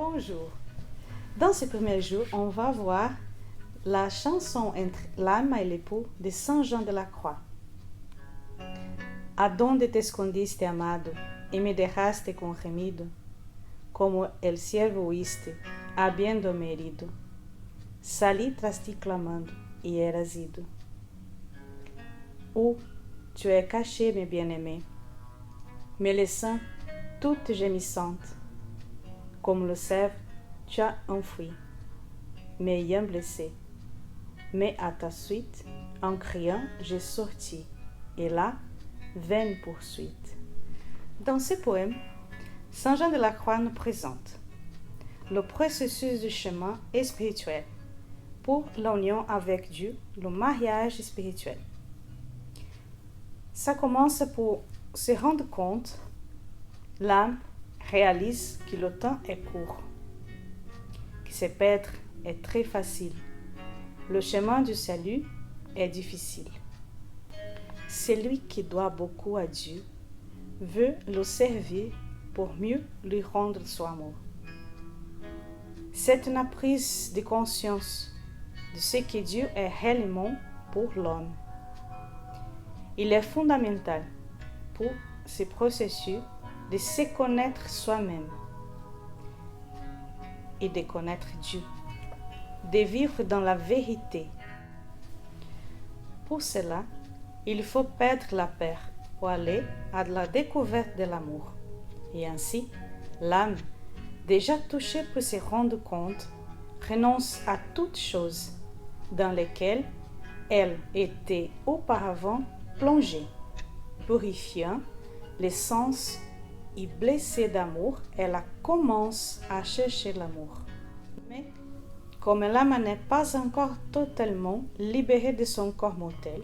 Bonjour. Dans ce premier jour, on va voir la chanson entre l'âme et l'époux de Saint Jean de la Croix. Adonde te escondiste, amado, y me dejaste con gemido, como el ciervo huiste, habiéndome herido. Salí tras ti clamando, y eras ido. Où tu es caché, mes bien-aimés, me laissant toute gémissante. Comme le cerf, tu as enfoui, m'ayant blessé. Mais à ta suite, en criant, j'ai sorti, et là, vaine poursuite. Dans ce poème, Saint Jean de la Croix nous présente le processus du chemin spirituel pour l'union avec Dieu, le mariage spirituel. Ça commence pour se rendre compte, l'âme réalise que le temps est court, que se perdre est très facile, le chemin du salut est difficile. Celui qui doit beaucoup à Dieu veut le servir pour mieux lui rendre son amour. C'est une prise de conscience de ce que Dieu est réellement pour l'homme. Il est fondamental pour ce processus de se connaître soi-même et de connaître Dieu, de vivre dans la vérité. Pour cela, il faut perdre la peur pour aller à la découverte de l'amour. Et ainsi, l'âme, déjà touchée pour se rendre compte, renonce à toutes choses dans lesquelles elle était auparavant plongée, purifiant les sens et blessée d'amour, elle commence à chercher l'amour. Mais comme l'âme n'est pas encore totalement libérée de son corps mortel,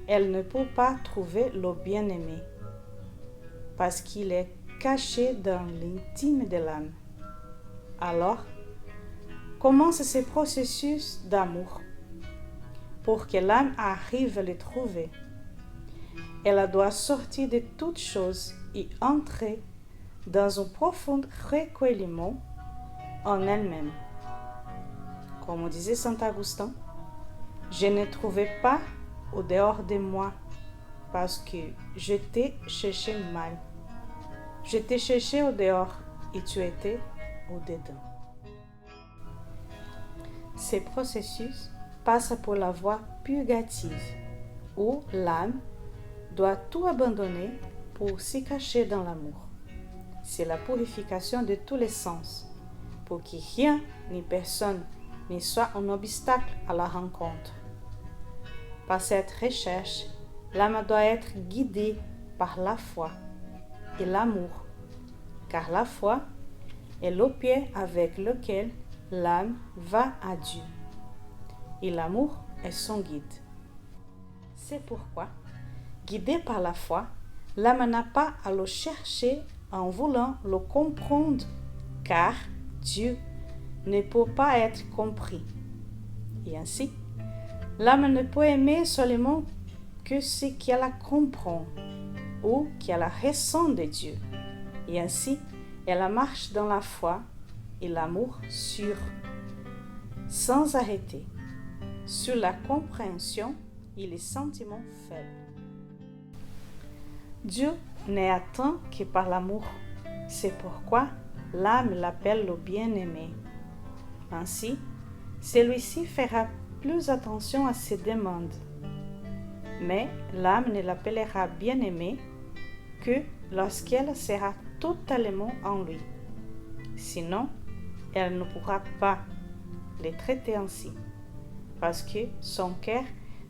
elle ne peut pas trouver le bien-aimé, parce qu'il est caché dans l'intime de l'âme. Alors, commence ce processus d'amour. Pour que l'âme arrive à le trouver, elle doit sortir de toutes choses et entrer dans un profond recueillement en elle-même. Comme disait Saint Augustin, je ne trouvais pas au dehors de moi parce que je t'ai cherché mal. Je t'ai cherché au dehors et tu étais au dedans. Ce processus passe pour la voie purgative où l'âme doit tout abandonner pour s'y cacher dans l'amour. C'est la purification de tous les sens, pour que rien ni personne ne soit un obstacle à la rencontre. Par cette recherche, l'âme doit être guidée par la foi et l'amour, car la foi est le pied avec lequel l'âme va à Dieu, et l'amour est son guide. C'est pourquoi, guidée par la foi, l'âme n'a pas à le chercher en voulant le comprendre, car Dieu ne peut pas être compris. Et ainsi, l'âme ne peut aimer seulement que ce qu'elle comprend ou qu'elle ressent de Dieu. Et ainsi, elle marche dans la foi et l'amour sûr, sans arrêter, sur la compréhension et les sentiments faibles. Dieu n'est atteint que par l'amour. C'est pourquoi l'âme l'appelle le bien-aimé. Ainsi, celui-ci fera plus attention à ses demandes. Mais l'âme ne l'appellera bien-aimé que lorsqu'elle sera totalement en lui. Sinon, elle ne pourra pas le traiter ainsi, parce que son cœur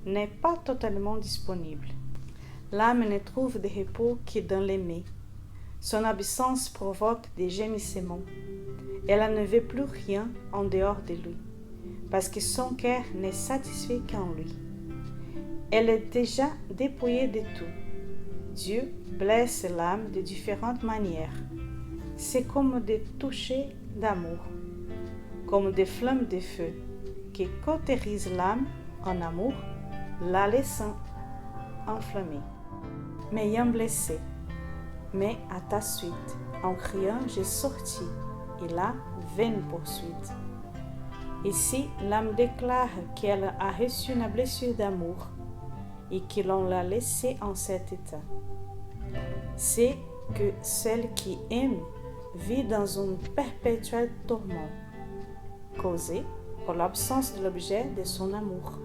n'est pas totalement disponible. L'âme ne trouve de repos que dans l'aimer. Son absence provoque des gémissements. Elle ne veut plus rien en dehors de lui, parce que son cœur n'est satisfait qu'en lui. Elle est déjà dépouillée de tout. Dieu blesse l'âme de différentes manières. C'est comme des touchés d'amour, comme des flammes de feu qui cautérisent l'âme en amour, la laissant enflammée. M'ayant blessé, mais à ta suite, en criant, j'ai sorti, et la vaine poursuite. Ici, l'âme déclare qu'elle a reçu une blessure d'amour et que l'on l'a laissée en cet état. C'est que celle qui aime vit dans un perpétuel tourment, causé par l'absence de l'objet de son amour.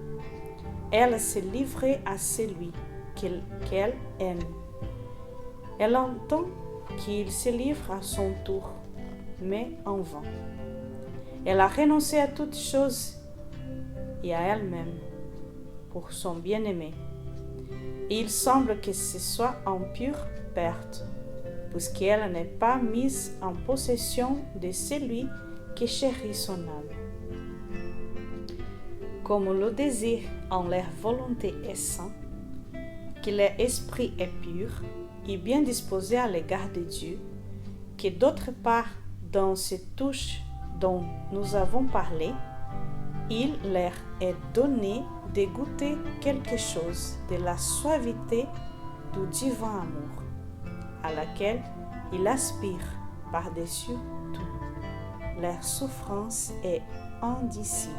Elle s'est livrée à celui qu'elle aime. Elle entend qu'il se livre à son tour, mais en vain. Elle a renoncé à toutes choses et à elle-même pour son bien-aimé. Et il semble que ce soit en pure perte, puisqu'elle n'est pas mise en possession de celui qui chérit son âme. Comme le désir en leur volonté est saint, que leur esprit est pur et bien disposé à l'égard de Dieu, que d'autre part, dans ces touches dont nous avons parlé, il leur est donné de goûter quelque chose de la suavité du divin amour, à laquelle il aspire par-dessus tout. Leur souffrance est indicible.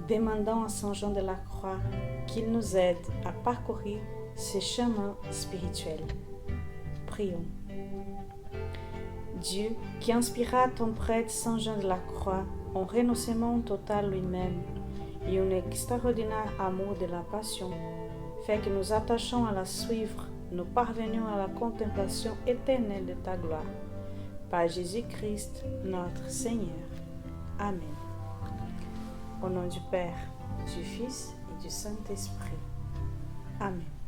Demandons à Saint Jean de la Croix qu'il nous aide à parcourir ce chemin spirituel. Prions. Dieu, qui inspira ton prêtre Saint Jean de la Croix un renoncement total lui-même et un extraordinaire amour de la passion, fait que nous attachons à la suivre, nous parvenions à la contemplation éternelle de ta gloire. Par Jésus-Christ, notre Seigneur. Amen. Au nom du Père, du Fils et du Saint-Esprit. Amen.